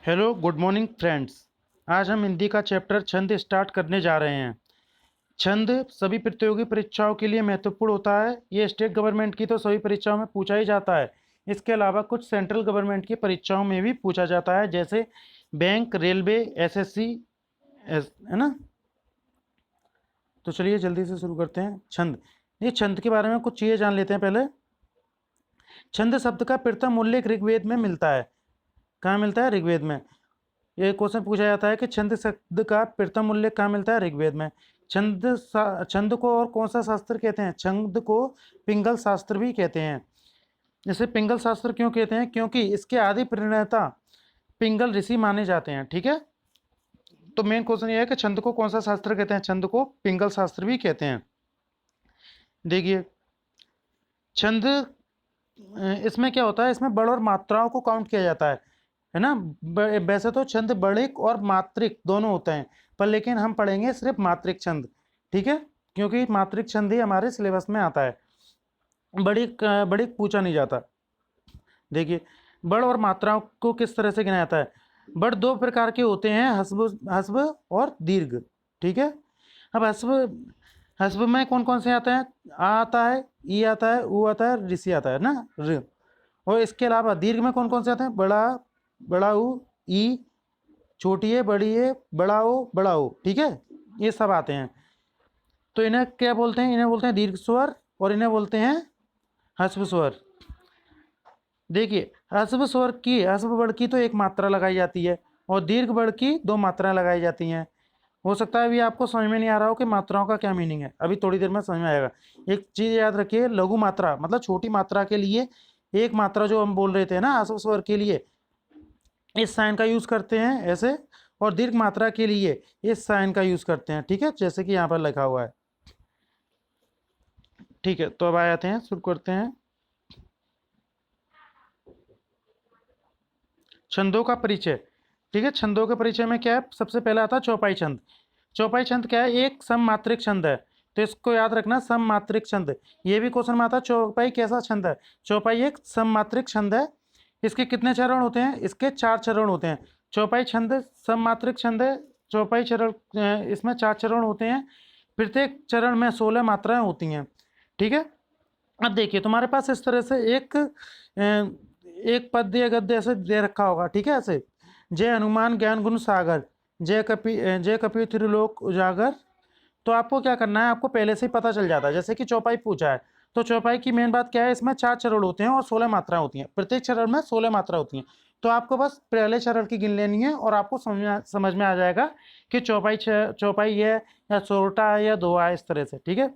Hello good morning friends. आज हम हिंदी का चैप्टर छंद स्टार्ट करने जा रहे हैं। छंद सभी प्रतियोगी परीक्षाओं के लिए महत्वपूर्ण होता है। ये स्टेट गवर्नमेंट की तो सभी परीक्षाओं में पूछा ही जाता है। इसके अलावा कुछ सेंट्रल गवर्नमेंट की परीक्षाओं में भी पूछा जाता है, जैसे बैंक, रेलवे, एसएससी, है ना। तो चलिए जल्दी से शुरू करते हैं। छंद, ये छंद के बारे में कुछ चीज़ें जान लेते हैं पहले। छंद शब्द का प्रथम उल्लेख ऋग्वेद में मिलता है। कहाँ मिलता है? ऋग्वेद में। ये क्वेश्चन पूछा जाता है कि छंद शब्द का प्रथम उल्लेख कहाँ मिलता है? ऋग्वेद में। छंद को और कौन सा शास्त्र कहते हैं? छंद को पिंगल शास्त्र भी कहते हैं। इसे पिंगल शास्त्र क्यों कहते हैं? क्योंकि इसके आदि प्रणेता पिंगल ऋषि माने जाते हैं। ठीक है, तो मेन क्वेश्चन ये है कि छंद को कौन सा शास्त्र कहते हैं? छंद को पिंगल शास्त्र भी कहते हैं। देखिए, छंद इसमें क्या होता है, इसमें बड़ और मात्राओं को काउंट किया जाता है ना। वैसे तो छंद बड़िक और मात्रिक दोनों होते हैं, पर लेकिन हम पढ़ेंगे सिर्फ मात्रिक छंद। ठीक है, क्योंकि मात्रिक छंद ही हमारे सिलेबस में आता है, बड़िक बड़िक पूछा नहीं जाता। देखिए, बड़ और मात्राओं को किस तरह से गिना जाता है। बड़ दो प्रकार के होते हैं, हस्ब हस्ब और दीर्घ। ठीक है, अब हस्ब हस्ब में कौन कौन से आते हैं? आ आता है, ई आता है, ऊ आता है, ऋषि आता है ना, र। और इसके अलावा दीर्घ में कौन कौन से आते हैं? बड़ा, बड़ा ऊ, ई, छोटी है, बड़ी है, बड़ा ओ, बड़ा ओ। ठीक है, ये सब आते हैं। तो इन्हें क्या बोलते हैं? इन्हें बोलते हैं दीर्घ स्वर, और इन्हें बोलते हैं हस्व स्वर। देखिए, हस्व स्वर की, हस्व वर्ड की तो एक मात्रा लगाई जाती है, और दीर्घ वर्ड की दो मात्राएं लगाई जाती हैं। हो सकता है अभी आपको समझ में नहीं आ रहा हो कि मात्राओं का क्या मीनिंग है, अभी थोड़ी देर में समझ में आएगा। एक चीज याद रखिए, लघु मात्रा मतलब छोटी मात्रा के लिए एक मात्रा जो हम बोल रहे थे ना हस्व स्वर के लिए, इस साइन का यूज करते हैं ऐसे, और दीर्घ मात्रा के लिए इस साइन का यूज करते हैं। ठीक है, जैसे कि यहाँ पर लिखा हुआ है। ठीक है, तो अब आ जाते हैं, शुरू करते हैं। छंदों का परिचय। ठीक है, छंदों के परिचय में क्या है? सबसे पहले आता है चौपाई छंद। चौपाई छंद क्या है? एक सममात्रिक छंद है, तो इसको याद रखना, सममात्रिक छंद। ये भी क्वेश्चन में आता है, चौपाई कैसा छंद है? चौपाई एक सममात्रिक छंद है। इसके कितने चरण होते हैं? इसके 4 चरण होते हैं। चौपाई छंद सममात्रिक छंद है। चौपाई चरण, इसमें 4 चरण होते हैं। प्रत्येक चरण में 16 मात्राएं होती हैं। ठीक है, अब देखिए तुम्हारे पास इस तरह से एक पद्य गद्य ऐसे दे रखा होगा। ठीक है, ऐसे जय हनुमान ज्ञान गुण सागर, जय कपि त्रिलोक उजागर। तो आपको क्या करना है, आपको पहले से ही पता चल जाता है। जैसे कि चौपाई पूछा है, तो चौपाई की मेन बात क्या है? इसमें 4 चरण होते हैं और 16 मात्राएं होती हैं। प्रत्येक चरण में 16 मात्रा होती हैं। तो आपको बस पहले चरण की गिन लेनी है, और आपको समझ में आ जाएगा कि चौपाई है या सोरठा है या दोहा है, इस तरह से। ठीक है,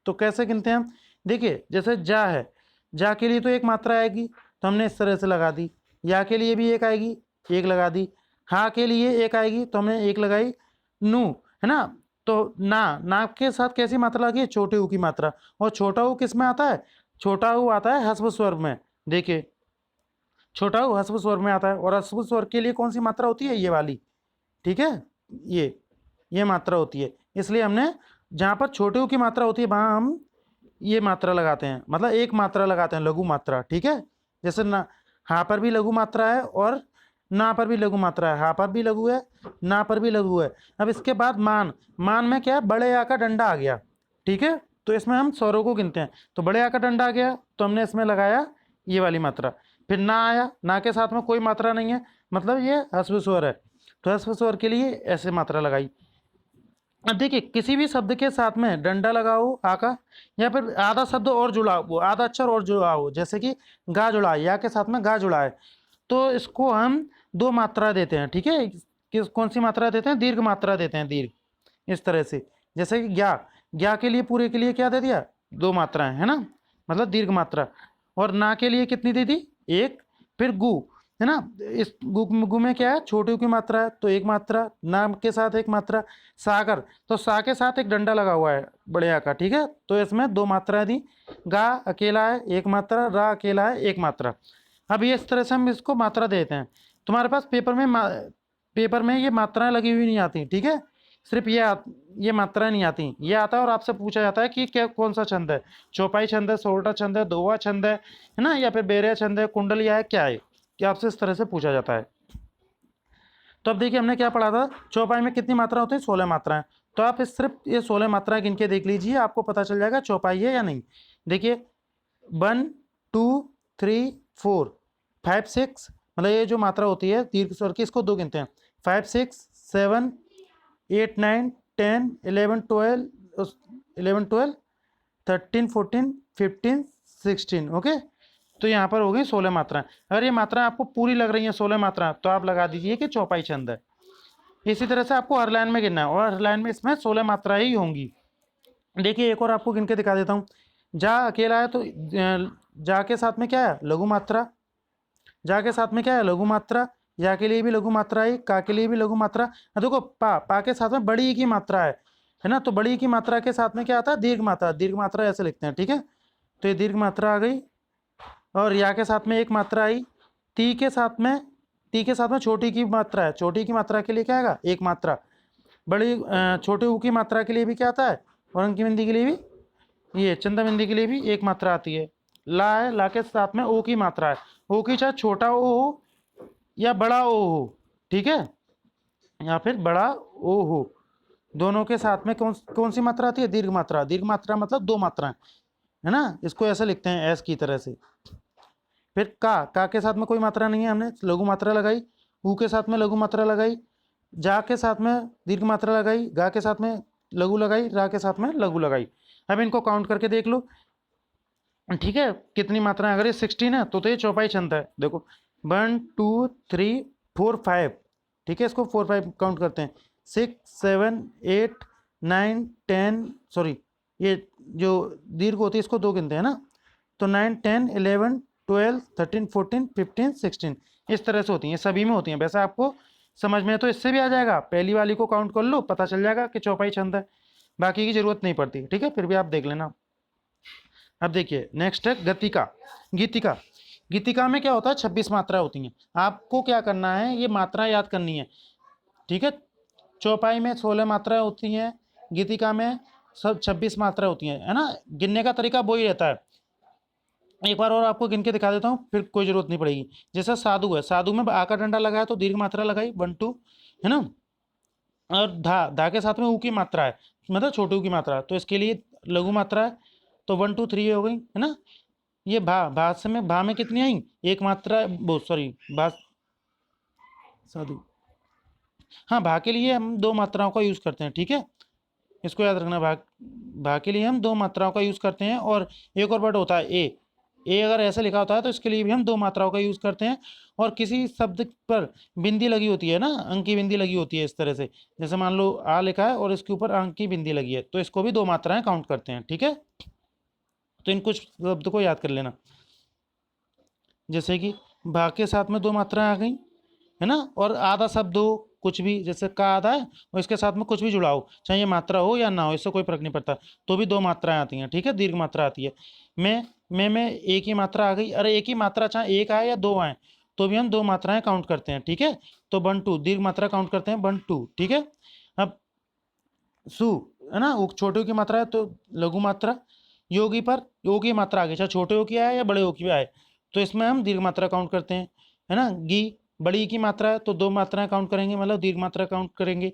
तो कैसे गिनते हैं हम? देखिए, जैसे जा है, जा के लिए तो एक मात्रा आएगी, तो हमने इस तरह से लगा दी। या के लिए भी एक आएगी, एक लगा दी। हा के लिए एक आएगी, तो हमने एक लगाई। नू, है ना, तो ना के साथ कैसी मात्रा लगी? छोटे ऊ की मात्रा। और छोटा ऊ किस में आता है? छोटा ऊ आता है हस्व स्वर में। देखिए, छोटा ऊ हस्व स्वर में आता है, और हस्व स्वर के लिए कौन सी मात्रा होती है? ये वाली। ठीक है, ये मात्रा होती है। इसलिए हमने जहां पर छोटे ऊ की मात्रा होती है वहां हम ये मात्रा लगाते हैं, मतलब एक मात्रा लगाते हैं, लघु मात्रा। ठीक है, जैसे ना, हा पर भी लघु मात्रा है, और ना पर भी लघु मात्रा है। हा पर भी लघु है, ना पर भी लघु है। अब इसके बाद मान, मान में क्या है? बड़े आ का डंडा आ गया। ठीक है, तो इसमें हम स्वरों को गिनते हैं। तो बड़े आ का डंडा आ गया, तो हमने इसमें लगाया ये वाली मात्रा। फिर ना आया, ना के साथ में कोई मात्रा नहीं है, मतलब ये ह्रस्व स्वर है, तो ह्रस्व स्वर के लिए ऐसे मात्रा लगाई। अब देखिए, किसी भी शब्द के साथ में डंडा लगा हो आ का, या फिर आधा शब्द और जुड़ा हो, आधा अक्षर और जुड़ा हो, जैसे कि गा जुड़ा है, या के साथ में गा जुड़ा है, तो इसको हम दो मात्रा देते हैं। ठीक है, कौन सी मात्रा देते हैं? दीर्घ मात्रा देते हैं, दीर्घ। इस तरह से, जैसे कि ज्ञा, ज्ञा के लिए पूरे के लिए क्या दे दिया? दो मात्राएं, है ना, मतलब दीर्घ मात्रा। और ना के लिए कितनी दे दी? एक। फिर गु, है ना, इस गु में क्या है? छोटे ऊ की मात्रा है, तो एक मात्रा। नाम के साथ एक मात्रा। सागर, तो सा के साथ एक डंडा लगा हुआ है बड़े आ का। ठीक है, तो इसमें दो मात्राएं दी। गा अकेला है, एक मात्रा। रा अकेला है, एक मात्रा। अब ये इस तरह से हम इसको मात्रा देते हैं। तुम्हारे पास पेपर में ये मात्राएं लगी हुई नहीं आती। ठीक है, सिर्फ ये मात्राएं नहीं आती, ये आता है और आपसे पूछा जाता है कि क्या, कौन सा छंद है? चौपाई छंद है, सोरठा छंद है, दोहा छंद है ना, या फिर बेरिया छंद है, कुंडलिया है, क्या है? कि आपसे इस तरह से पूछा जाता है। तो अब देखिए हमने क्या पढ़ा था, चौपाई में कितनी मात्रा होती है, 16 मात्राएं। तो आप इस सिर्फ ये 16 मात्राएं गिन के देख लीजिए, आपको पता चल जाएगा चौपाई है या नहीं। देखिए 1 2 3 4 5 6, मतलब ये जो मात्रा होती है दीर्घ स्वर की, इसको 2 गिनते हैं, 5 6 7 8 9 10 11 12 11 12 13 14 15 16। ओके, तो यहाँ पर हो गई 16 मात्राएं। अगर ये मात्राएं आपको पूरी लग रही हैं 16 मात्राएं, तो आप लगा दीजिए कि चौपाई छंद है। इसी तरह से आपको हर लाइन में गिनना है, और हर लाइन में इसमें 16 मात्राएं ही होंगी। देखिए एक और आपको गिन के दिखा देता हूँ। जा अकेला है तो जा के साथ में क्या है, लघु मात्रा। जा के साथ में क्या है, लघु मात्रा। या के लिए भी लघु मात्रा है, का के लिए भी लघु मात्रा। देखो पा के साथ में बड़ी की मात्रा है ना, तो बड़ी की मात्रा के साथ में क्या आता है, दीर्घ मात्रा। दीर्घ मात्रा ऐसे लिखते हैं, ठीक है। तो ये दीर्घ मात्रा आ गई। और या के साथ में एक मात्रा आई। ती के साथ में छोटी की मात्रा है, छोटी की मात्रा के लिए क्या आएगा, एक मात्रा। बड़ी छोटे ऊ की मात्रा के लिए भी क्या आता है, और अंकी बिंदी के लिए भी, ये चंदा बिंदी के लिए भी एक मात्रा आती है। ला है, ला के साथ में ओ की मात्रा है। ओ की चाहे छोटा ओ हो या बड़ा ओ हो, ठीक है, या फिर बड़ा ओ हो, दोनों के साथ में कौन सी मात्रा आती है, दीर्घ मात्रा। दीर्घ मात्रा मतलब 2 मात्राएं, है ना, इसको ऐसे लिखते हैं एस की तरह से। फिर का के साथ में कोई मात्रा नहीं है, हमने लघु मात्रा लगाई। ऊ के साथ में लघु मात्रा लगाई। जा के साथ में दीर्घ मात्रा लगाई। गा के साथ में लघु लगाई। रा के साथ में लघु लगाई। अब इनको काउंट करके देख लो, ठीक है, कितनी मात्राएं। अगर ये 16 है तो ये चौपाई छंद है। देखो 1 2 3 4 5, ठीक है, इसको 4 5 काउंट करते हैं। 6 7 8 9 10, सॉरी ये जो दीर्घ होती है इसको 2 गिनते हैं ना, तो 9 10 11 12 13 14 15 16, इस तरह से होती हैं, सभी में होती हैं। वैसे आपको समझ में तो इससे भी आ जाएगा, पहली वाली को काउंट कर लो, पता चल जाएगा कि चौपाई छंद है, बाकी की जरूरत नहीं पड़ती, ठीक है, फिर भी आप देख लेना। अब देखिए नेक्स्ट है गतिका। गीतिका। गीतिका में क्या होता है, 26 मात्रा होती हैं। आपको क्या करना है, ये मात्रा याद करनी है, ठीक है। चौपाई में 16 मात्राएं होती हैं, गीतिका में सब 26 मात्रा होती हैं, है ना। गिनने का तरीका वही रहता है। एक बार और आपको गिन के दिखा देता हूँ, फिर कोई जरूरत नहीं पड़ेगी। जैसे साधु है, साधु में आ का डंडा लगाया तो दीर्घ मात्रा लगाई 1 2, है ना। और धा के साथ में ऊ की मात्रा है, मतलब छोटे ऊ की मात्रा, तो इसके लिए लघु मात्रा है, तो 1 2 3 हो गई, है ना। ये भा से में भा में कितनी आई, एक मात्रा, वो सॉरी भा साधु, हाँ भा के लिए हम 2 मात्राओं का यूज करते हैं, ठीक है, इसको याद रखना। भा के लिए हम 2 मात्राओं का यूज करते हैं। और एक और वर्ड होता है ए अगर ऐसे लिखा होता है तो इसके लिए भी हम 2 मात्राओं का यूज करते हैं। और किसी शब्द पर बिंदी लगी होती है ना, अंक की बिंदी लगी होती है इस तरह से, जैसे मान लो आ लिखा है और इसके ऊपर अंक की बिंदी लगी है, तो इसको भी 2 मात्राएं काउंट करते हैं, ठीक है। तो इन कुछ शब्द को याद कर लेना, जैसे कि भा के साथ में 2 मात्राएं आ गई, है ना। और आधा शब्द हो, कुछ भी, जैसे का आधा है और इसके साथ में कुछ भी जुड़ा हो, चाहे ये मात्रा हो या ना हो, इससे कोई फर्क नहीं पड़ता, तो भी 2 मात्राएं आती हैं, ठीक है, दीर्घ मात्रा आती है। में एक ही मात्रा आ गई, अरे एक ही मात्रा चाहे एक आए या 2 आए, तो भी हम 2 मात्राएं काउंट करते हैं, ठीक है। तो 1 2 दीर्घ मात्रा काउंट करते हैं, 1 2, ठीक है। अब सु, है ना, छोटे की मात्रा है तो लघु मात्रा। योगी पर यो की मात्रा आ गई, चाहे छोटे ओ की आए या बड़े ओ की आए, तो इसमें हम दीर्घ मात्रा काउंट करते हैं, है ना। गी बड़ी की मात्रा है तो 2 मात्राएं काउंट करेंगे, मतलब दीर्घ मात्रा काउंट करेंगे।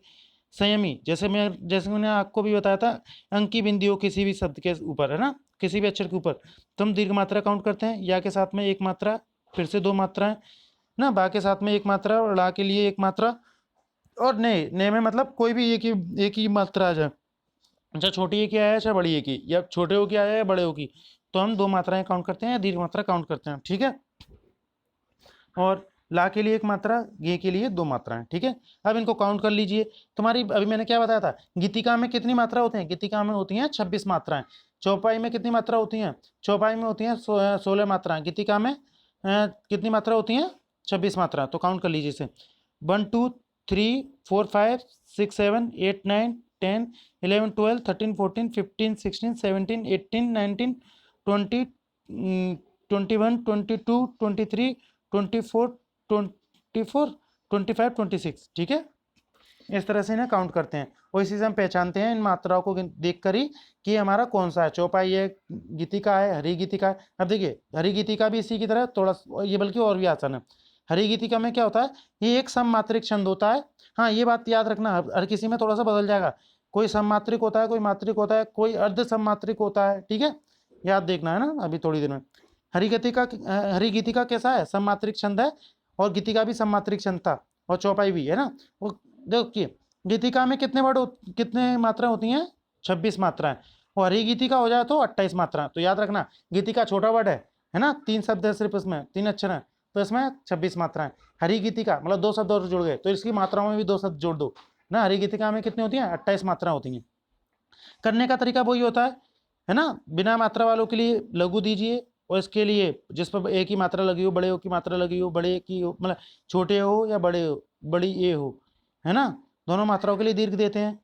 संयमी, जैसे मैंने आपको भी बताया था, अंक की बिंदी हो किसी भी शब्द के ऊपर, है ना, किसी भी अक्षर के ऊपर, तो हम दीर्घ मात्रा काउंट करते हैं। या के साथ में एक मात्रा, फिर से 2 मात्राएं ना, बा के साथ में एक मात्रा, और ला के लिए एक मात्रा, और ने में मतलब कोई भी एक ही मात्रा आ जाए, चाहे छोटी ए की आया है चाहे बड़ी ए की, या छोटे ओ की आया है या बड़े ओ की, तो हम 2 मात्राएं काउंट करते हैं या दीर्घ मात्रा काउंट करते हैं, ठीक है। और ला के लिए एक मात्रा, गे के लिए 2 मात्राएं, ठीक है। अब इनको काउंट कर लीजिए। तुम्हारी अभी मैंने क्या बताया था, गीतिका में कितनी मात्रा होती है, गीतिका में होती हैं 26 मात्राएं। चौपाई में कितनी मात्रा होती हैं, चौपाई में होती हैं 16 मात्राएं। गीतिका में कितनी मात्रा होती हैं, 26 मात्रा। तो काउंट कर लीजिए इसे, 1 2 3 4 5 6 7 8 9 10 11 12 13 14 15 16 17 18 19 20 21 22 23 24 25 26, ठीक है। इस तरह से इन्हें काउंट करते हैं, और इसी से हम पहचानते हैं इन मात्राओं को देख कर ही कि हमारा कौन सा है, चौपाई है, गीतिका है, हरी गीतिका है। अब देखिए हरी गीतिका भी इसी की तरह थोड़ा ये बल्कि और भी आसान है। हरी गीतिका में क्या होता है, ये एक सममात्रिक छंद होता है। हाँ, ये बात याद रखना, हर किसी में थोड़ा सा बदल जाएगा, कोई सममात्रिक होता है, कोई मात्रिक होता है, कोई अर्ध सममात्रिक होता है, ठीक है, याद देखना है ना अभी थोड़ी देर में। हरी गीतिका कैसा है, सममात्रिक छंद है, और गीतिका भी सममात्रिक छंद था, और चौपाई भी है ना। वो देखिए, गीतिका में कितने मात्रा होती हैं, 26 मात्राएं, और हरी गीतिका हो जाए तो 28 मात्रा। तो याद रखना, गीतिका छोटा वर्ड है ना, 3 शब्द है सिर्फ इसमें, 3 अक्षर है, तो इसमें 26 मात्राएं। हरी गीतिका मतलब 2 शब्द और जुड़ गए, तो इसकी मात्राओं में भी 2 शब्द जोड़ दो ना। हरी गीतिका में कितनी होती है, 28 मात्रा होती हैं। करने का तरीका वही होता है ना, बिना मात्रा वालों के लिए लघु दीजिए, और इसके लिए जिस पर एक ही मात्रा लगी हो, बड़े ओ की मात्रा लगी हो, बड़े की हो, मतलब छोटे हो या बड़े हो, बड़ी ए हो, है ना, दोनों मात्राओं के लिए दीर्घ देते हैं।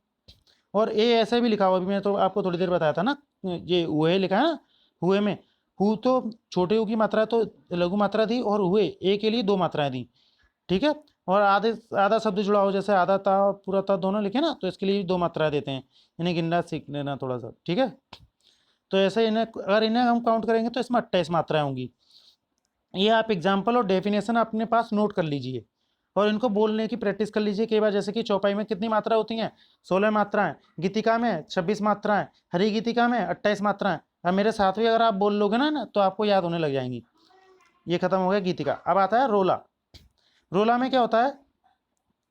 और ए ऐसे भी लिखा हुआ, अभी मैं तो आपको थोड़ी देर बताया था ना, ये हुए लिखा है ना, हुए में हु तो छोटे हु की मात्रा तो लघु मात्रा थी, और हुए ए के लिए 2 मात्राएं थी, ठीक है। और आधा शब्द जुड़ा हो, जैसे आधा था और पूरा था दोनों लिखे ना, तो इसके लिए 2 मात्राएं देते हैं। इन्हें गिनना सीख लेना थोड़ा सा, ठीक है। तो ऐसे अगर इन्हें हम काउंट करेंगे तो इसमें 28 मात्राएं होंगी। ये आप एग्जाम्पल और डेफिनेशन अपने पास नोट कर लीजिए, और इनको बोलने की प्रैक्टिस कर लीजिए कई बार। जैसे कि चौपाई में कितनी मात्रा होती हैं, 16 मात्राएं, गीतिका में 26 मात्राएं, हरी गीतिका में 28 मात्राएं। अब मेरे साथ भी अगर आप बोल लोगे ना तो आपको याद होने लग जाएंगी। ये खत्म हो गया गीतिका। अब आता है रोला। रोला में क्या होता है,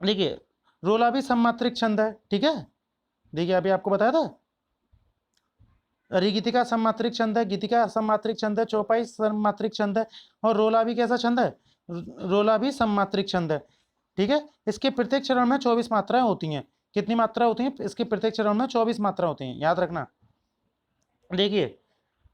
देखिए, रोला भी सममात्रिक छंद है, ठीक है। देखिए अभी आपको बताया था, हरी गीतिका सममात्रिक छंद है, गीतिका सममात्रिक छंद है, चौपाई सममात्रिक छंद है, और रोला भी कैसा छंद है, रोला भी सममात्रिक छंद है, ठीक है। इसके प्रत्येक चरण में 24 मात्राएं होती हैं। कितनी मात्रा होती हैं इसके प्रत्येक चरण में, 24 मात्रा होती हैं, याद रखना। देखिए,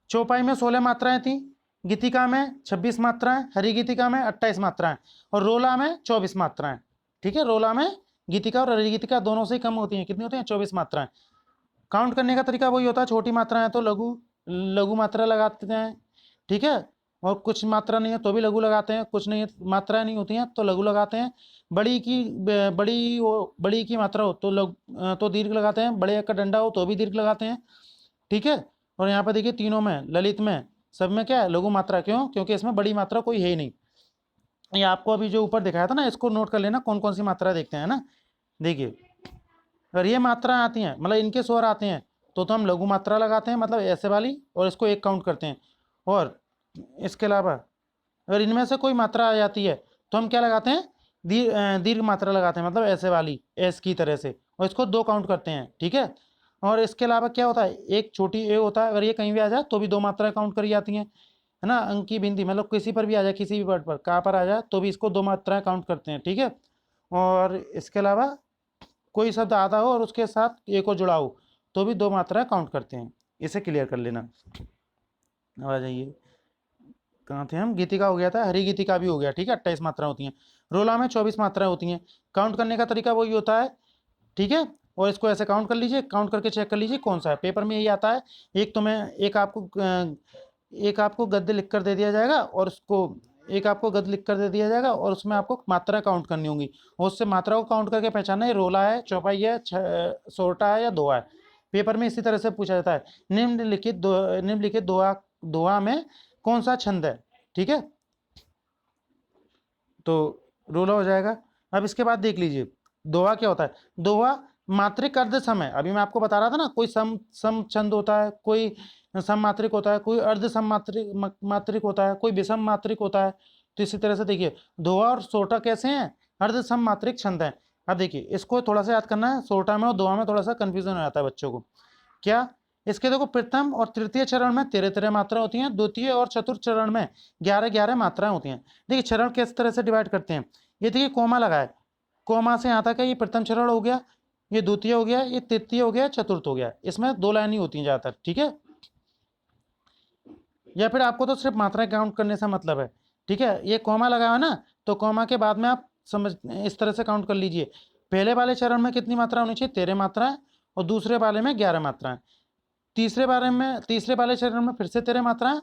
चौपाई में 16 मात्राएं थी, गीतिका में 26 मात्राएं, हरी गीतिका में 28 मात्राएं, और रोला में 24 मात्राएं, ठीक है। रोला में गीतिका और हरी गीतिका दोनों से ही कम होती हैं, कितनी होती हैं, 24 मात्राएं। काउंट करने का तरीका वही होता है, छोटी मात्रा है तो लघु मात्रा लगाते हैं, ठीक है। और कुछ मात्रा नहीं है तो भी लघु लगाते हैं, कुछ नहीं है मात्राएं नहीं होती हैं तो लघु लगाते हैं। बड़ी की मात्रा हो तो दीर्घ लगाते हैं, बड़े का डंडा हो तो भी दीर्घ लगाते हैं, ठीक है। और यहाँ पर देखिए, तीनों में, ललित में, सब में क्या है, लघु मात्रा। क्यों, क्योंकि इसमें बड़ी मात्रा कोई है ही नहीं। ये आपको अभी जो ऊपर दिखाया था ना, इसको नोट कर लेना, कौन कौन सी मात्रा देखते हैं ना। देखिए, अगर ये मात्रा आती हैं, मतलब इनके स्वर आते हैं, तो हम लघु मात्रा लगाते हैं, मतलब ऐसे वाली, और इसको एक काउंट करते हैं। और इसके अलावा अगर इनमें से कोई मात्रा आ जाती है तो हम क्या लगाते हैं, दीर्घ मात्रा लगाते हैं, मतलब ऐसे वाली, एस की तरह से, और इसको 2 काउंट करते हैं, ठीक है। और इसके अलावा क्या होता है, एक छोटी ए होता है, अगर ये कहीं भी आ जाए तो भी 2 मात्राएं काउंट करी जाती हैं, है ना। अंक की बिंदी, मतलब किसी पर भी आ जाए, किसी भी वर्ड पर, कहाँ पर आ जाए तो भी इसको 2 मात्राएं काउंट करते हैं, ठीक है। और इसके अलावा कोई शब्द आधा हो और उसके साथ एक और जुड़ा हो तो भी 2 मात्राएं काउंट करते हैं। इसे क्लियर कर लेना। आ जाइए, कहाँ थे हम, गीतिका हो गया था, हरी गीतिका भी हो गया, ठीक है, 28 मात्राएं होती हैं। रोला में 24 मात्राएं होती हैं। काउंट करने का तरीका वही होता है, ठीक है। और इसको ऐसे काउंट कर लीजिए, काउंट करके चेक कर लीजिए कौन सा है। पेपर में यही आता है। एक आपको गद्य लिख कर दे दिया जाएगा, और आपको गद्य लिख कर दे दिया जाएगा, और उसमें आपको मात्रा काउंट करनी होंगी, और उससे मात्रा को काउंट करके पहचानना है रोला है, चौपाई है, सोरठा है या दोहा है। पेपर में इसी तरह से पूछा जाता है, निम्नलिखित दोहा में कौन सा छंद है, ठीक है। तो रोला हो जाएगा। अब इसके बाद देख लीजिए, दोहा क्या होता है। दोहा मात्रिक अर्ध सम है। अभी मैं आपको बता रहा था ना, कोई सम छंद होता है, कोई सम मात्रिक होता है, कोई अर्ध सम मात्रिक होता है, कोई विषम मात्रिक होता है। तो इसी तरह से देखिए, दोहा और सोरठा कैसे हैं, अर्ध सम मात्रिक छंद है। अब देखिए, इसको थोड़ा सा याद करना है, सोरठा में और दोहा में थोड़ा सा कंफ्यूजन हो जाता है बच्चों को। क्या, इसके देखो, प्रथम और तृतीय चरण में 13-13 मात्रा होती हैं, द्वितीय और चतुर्थ चरण में 11-11 मात्राएं होती हैं। देखिए, चरण किस तरह से डिवाइड करते हैं, ये देखिए, कोमा लगा है, कोमा से यहाँ तक है, ये प्रथम चरण हो गया, ये द्वितीय हो गया, ये तृतीय हो गया, चतुर्थ हो गया। इसमें 2 लाइन ही होती हैं ज़्यादातर, ठीक है। या फिर आपको तो सिर्फ मात्राएं काउंट करने से मतलब है, ठीक है। ये कोमा लगा है ना, तो कोमा के बाद में आप समझ इस तरह से काउंट कर लीजिए। पहले वाले चरण में कितनी मात्रा होनी चाहिए, 13 मात्राएं, और दूसरे वाले में 11 मात्राएं। तीसरे वाले चरण में फिर से 13 मात्राएं,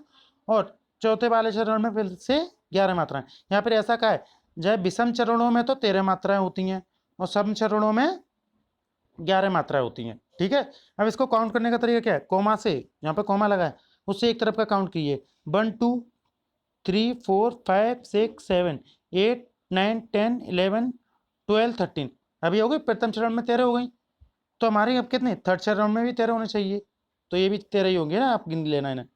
और चौथे वाले चरण में फिर से 11 मात्राएं। यहाँ पर ऐसा कहा है, जब विषम चरणों में तो 13 मात्राएं होती हैं, और सम चरणों में 11 मात्राएं होती हैं, ठीक है। अब इसको काउंट करने का तरीका क्या है, कोमा से, यहाँ पे कोमा लगा है, उससे एक तरफ का काउंट कीजिए, 1 2 3 4 5 6 7, 8 9 10 11 12 13। अभी हो गई, प्रथम चरण में 13 हो गई, तो हमारी अब कितने, थर्ड चरण में भी 13 होने चाहिए, तो ये भी 13 ही होंगे ना, आप गिन लेना इन्हें।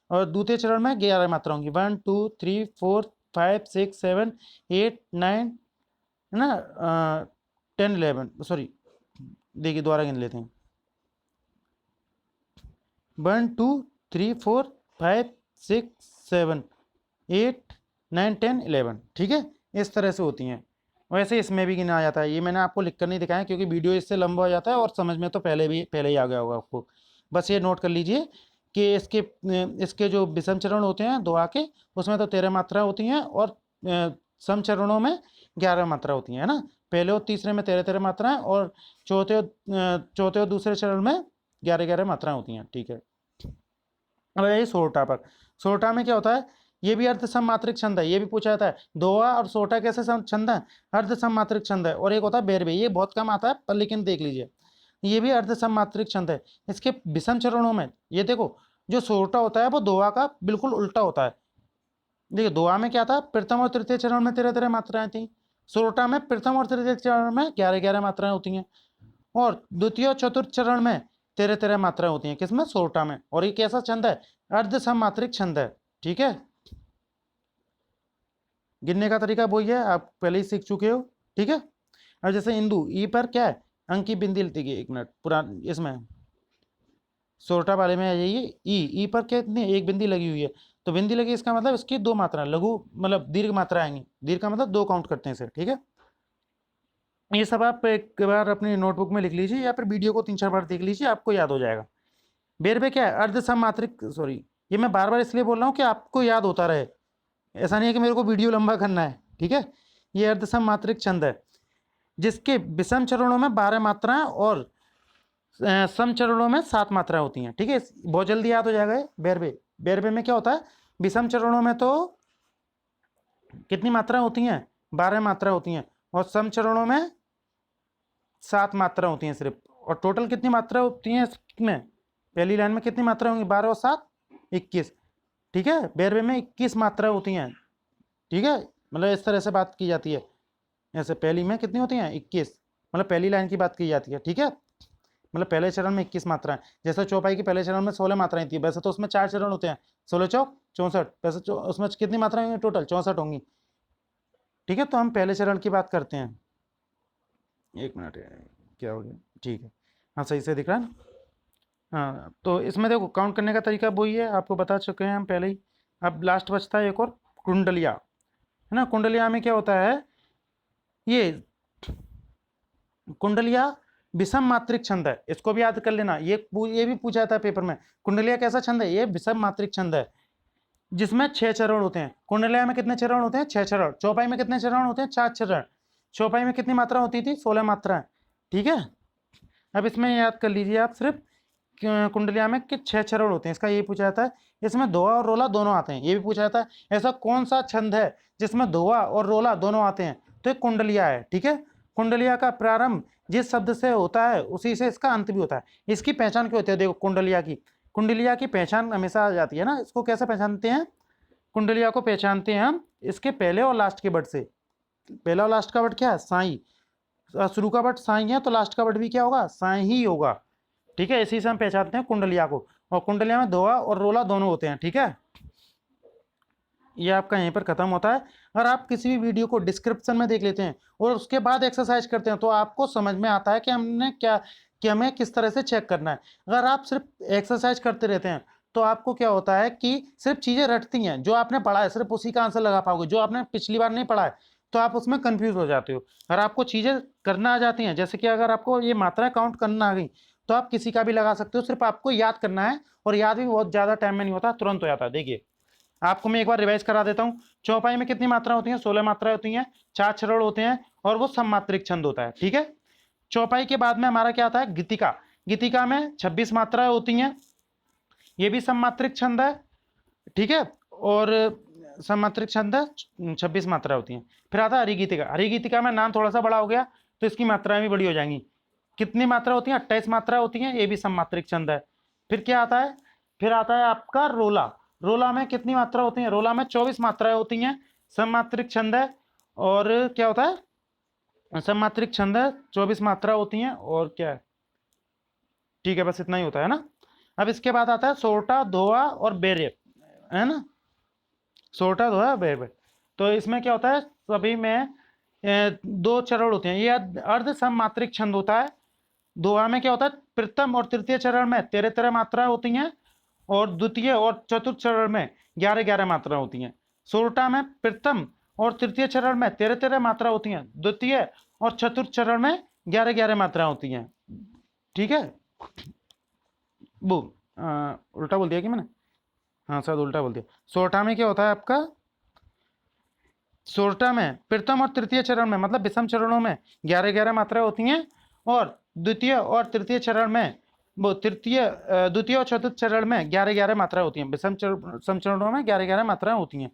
और द्वितीय चरण में 11 मात्रा होंगी, 1 2 3 4 5 6 7 8 9 है ना, 10 11, सॉरी देखिए दोबारा गिन लेते हैं, 1 2 3 4 5 6 7 8 9 10 11, ठीक है, इस तरह से होती हैं। वैसे इसमें भी गिना जाता है, ये मैंने आपको लिख कर नहीं दिखाया क्योंकि वीडियो इससे लंबा हो जाता है और समझ में तो पहले ही आ गया होगा आपको। बस ये नोट कर लीजिए कि इसके जो विषम चरण होते हैं दुआ के, उसमें तो 13 मात्रा होती हैं और सम चरणों में 11 मात्रा होती हैं, है ना। पहले और तीसरे में 13 मात्राएं और चौथे और दूसरे चरण में 11 मात्राएं होती हैं, ठीक है। अब यही सोरठा पर, सोरठा में क्या होता है, ये भी अर्ध सममात्रिक छंद है, ये भी पूछा जाता है, दोहा और सोरठा कैसे छंद है, अर्ध सममात्रिक छंद है। और एक होता है बेरबे, ये बहुत कम आता है पर लेकिन देख लीजिए, ये भी अर्ध सममात्रिक छंद है। इसके विषम चरणों में ये देखो, जो सोरठा होता है वो दोहा का बिल्कुल उल्टा होता है। देखिए दोहा में क्या था, प्रथम और तृतीय चरण में 13 मात्राएं थी, सोरठा में प्रथम और तृतीय चरण में 11 मात्राएं होती हैं, और द्वितीय और चतुर्थ चरण में 13 मात्राएं होती हैं, किसमें, सोरठा में। और ये कैसा छंद है, अर्ध सममात्रिक छंद है, ठीक है। गिनने का तरीका वही है, आप पहले ही सीख चुके हो, ठीक है। अब जैसे इंदु, ई पर क्या है, अंक की बिंदी लेती है, एक मिनट, पूरा इसमें सोरठा वाले में आ जाइए, ई पर कितनी, एक बिंदी लगी हुई है, तो बिंदी लगी इसका मतलब इसकी 2 मात्रा, लघु मतलब दीर्घ मात्रा आएंगी, दीर्घ का मतलब 2 काउंट करते हैं इसे, ठीक है। ये सब आप एक बार अपनी नोटबुक में लिख लीजिए या फिर वीडियो को 3-4 बार देख लीजिए, आपको याद हो जाएगा। बेरबे क्या है, अर्ध सममात्रिक, सॉरी ये मैं बार बार इसलिए बोल रहा हूँ कि आपको याद होता रहे, ऐसा नहीं है कि मेरे को वीडियो लंबा करना है, ठीक है। ये अर्ध सममात्रिक छंद है जिसके विषम चरणों में 12 मात्राएं और सम चरणों में 7 मात्राएं होती हैं, ठीक है, बहुत जल्दी याद हो जाएगा। बेरबे, बेरबे में क्या होता है, विषम चरणों में तो कितनी मात्राएं होती हैं, 12 मात्राएं होती हैं, और सम चरणों में 7 मात्राएं होती हैं सिर्फ। और टोटल कितनी मात्रा होती हैं इसमें, पहली लाइन में कितनी मात्रा होंगी, 12 और 7 21, ठीक है। बेरबे में 21 मात्राएं होती हैं, ठीक है, मतलब इस तरह से बात की जाती है। ऐसे पहली में कितनी होती हैं, 21, मतलब पहली लाइन की बात की जाती है, ठीक है। मतलब पहले चरण में 21 मात्राएं, जैसे चौपाई की पहले चरण में 16 मात्राएं थी, वैसे तो उसमें 4 चरण होते हैं, 16 चौक 64, वैसे उसमें कितनी मात्राएं होंगी टोटल, 64 होंगी, ठीक है। तो हम पहले चरण की बात करते हैं, एक मिनट, क्या हो गया, ठीक है, हाँ सही से दिख रहा है ना। हाँ तो इसमें देखो काउंट करने का तरीका वही है, आपको बता चुके हैं हम पहले ही। अब लास्ट बचता है एक और, कुंडलिया, है ना। कुंडलिया में क्या होता है, ये कुंडलिया विषम मात्रिक छंद है, इसको भी याद कर लेना, ये भी पूछा जाता है पेपर में। कुंडलिया कैसा छंद है, ये विषम मात्रिक छंद है जिसमें 6 चरण होते हैं। कुंडलिया में कितने चरण होते हैं, 6 चरण। चौपाई में कितने चरण होते हैं, 4 चरण। चौपाई में कितनी मात्रा होती थी, 16 मात्राएं, ठीक है। अब इसमें याद कर लीजिए आप सिर्फ कुंडलिया में कि 6 चरण होते हैं, इसका ये पूछा जाता है। इसमें दोहा और रोला दोनों आते हैं, ये भी पूछा जाता है। ऐसा कौन सा छंद है जिसमें दोहा और रोला दोनों आते हैं, तो एक कुंडलिया है, ठीक है। कुंडलिया का प्रारंभ जिस शब्द से होता है उसी से इसका अंत भी होता है। इसकी पहचान क्या होती है, देखो कुंडलिया की पहचान हमेशा आ जाती है ना। इसको कैसे पहचानते हैं, कुंडलिया को पहचानते हैं हम इसके पहले और लास्ट के वर्ड से। पहला और लास्ट का वर्ड क्या है, साई, शुरू का वर्ड साई है तो लास्ट का वर्ड भी क्या होगा, साई ही होगा, ठीक है। इसी से हम पहचानते हैं कुंडलिया को। और कुंडलिया में दोहा और रोला दोनों होते हैं, ठीक है। ये आपका यहीं पर खत्म होता है। अगर आप किसी भी वीडियो को डिस्क्रिप्शन में देख लेते हैं और उसके बाद एक्सरसाइज करते हैं तो आपको समझ में आता है कि हमने क्या, कि हमें किस तरह से चेक करना है। अगर आप सिर्फ एक्सरसाइज करते रहते हैं तो आपको क्या होता है कि सिर्फ चीज़ें रटती हैं, जो आपने पढ़ा है सिर्फ उसी का आंसर लगा पाओगे, जो आपने पिछली बार नहीं पढ़ा है तो आप उसमें कंफ्यूज हो जाते हो। अगर आपको चीज़ें करना आ जाती हैं, जैसे कि अगर आपको ये मात्रा काउंट करना आ गई तो आप किसी का भी लगा सकते हो, सिर्फ आपको याद करना है। और याद भी बहुत ज़्यादा टाइम में नहीं होता, तुरंत हो जाता है। देखिए आपको मैं एक बार रिवाइज करा देता हूँ। चौपाई में कितनी मात्रा होती हैं, 16 मात्राएं होती हैं, 4 चरण होते हैं और वो सममात्रिक छंद होता है, ठीक है। चौपाई के बाद में हमारा क्या आता है, गीतिका। गीतिका में 26 मात्राएं होती हैं, ये भी सममात्रिक छंद है, ठीक है। और सममात्रिक छंद है, 26 मात्राएं होती हैं। फिर आता है हरिगीतिका। हरिगीतिका में नाम थोड़ा सा बड़ा हो गया तो इसकी मात्राएं भी बड़ी हो जाएंगी। कितनी मात्रा होती हैं, 28 मात्राएं होती हैं, ये भी सममात्रिक छंद है। फिर क्या आता है, फिर आता है आपका रोला। रोला में कितनी मात्रा होती है, रोला में 24 मात्राएं होती हैं, सममात्रिक छंद है। और क्या होता है, सममात्रिक छंद है, 24 मात्रा होती हैं, और क्या है, ठीक है, बस इतना ही होता है ना। अब इसके बाद आता है सोरठा, दोहा और बेर्वे, है ना, सोरठा, दोहा, बेर्वे। तो इसमें क्या होता है, सभी में दो चरण होते हैं, ये अर्ध सममात्रिक छंद होता है। दोहा में क्या होता है, प्रथम और तृतीय चरण में 13-13 मात्रा होती हैं, और द्वितीय और चतुर्थ चरण में 11-11 मात्रा होती हैं। सोरठा में प्रथम और तृतीय चरण में 13-13 मात्रा होती हैं, द्वितीय और चतुर्थ चरण में 11-11 मात्रा होती हैं, ठीक है। वो उल्टा बोल दिया कि मैंने, हाँ शायद उल्टा बोल दिया। सोरठा में क्या होता है आपका, सोरठा में प्रथम और तृतीय चरण में, मतलब विषम चरणों में 11-11 मात्रा होती हैं, और द्वितीय और तृतीय चरण में, वो द्वितीय और चतुर्थ चरण में 11-11 मात्रा होती हैं, विषम चरणों में 11-11 मात्राएं होती हैं।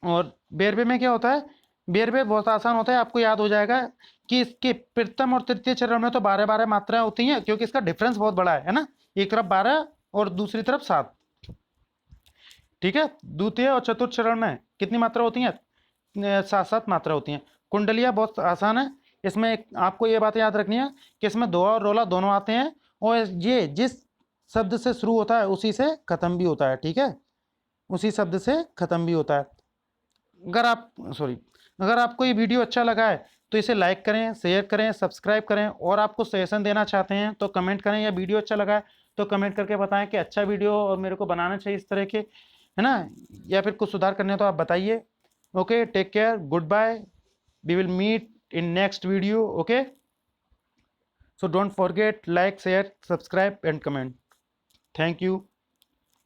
और बेरवे में क्या होता है, बेरवे बहुत आसान होता है, आपको याद हो जाएगा कि इसके प्रथम और तृतीय चरण में तो 12-12 मात्राएं होती हैं, क्योंकि इसका डिफरेंस बहुत बड़ा है ना, एक तरफ 12 और दूसरी तरफ 7, ठीक है। द्वितीय और चतुर्थ चरण में कितनी मात्रा होती हैं, 7-7 मात्रा होती हैं। कुंडलियाँ बहुत आसान है, इसमें आपको ये बात याद रखनी है कि इसमें दोहा और रोला दोनों आते हैं, और ये जिस शब्द से शुरू होता है उसी से खत्म भी होता है, ठीक है, उसी शब्द से खत्म भी होता है। अगर आपको ये वीडियो अच्छा लगा है तो इसे लाइक करें, शेयर करें, सब्सक्राइब करें, और आपको सजेशन देना चाहते हैं तो कमेंट करें, या वीडियो अच्छा लगा है तो कमेंट करके बताएं कि अच्छा वीडियो और मेरे को बनाना चाहिए इस तरह के, है ना, या फिर कुछ सुधार करने तो आप बताइए। Okay, take care, goodbye, we will meet in next video, okay, so don't forget like, share, subscribe and comment. Thank you.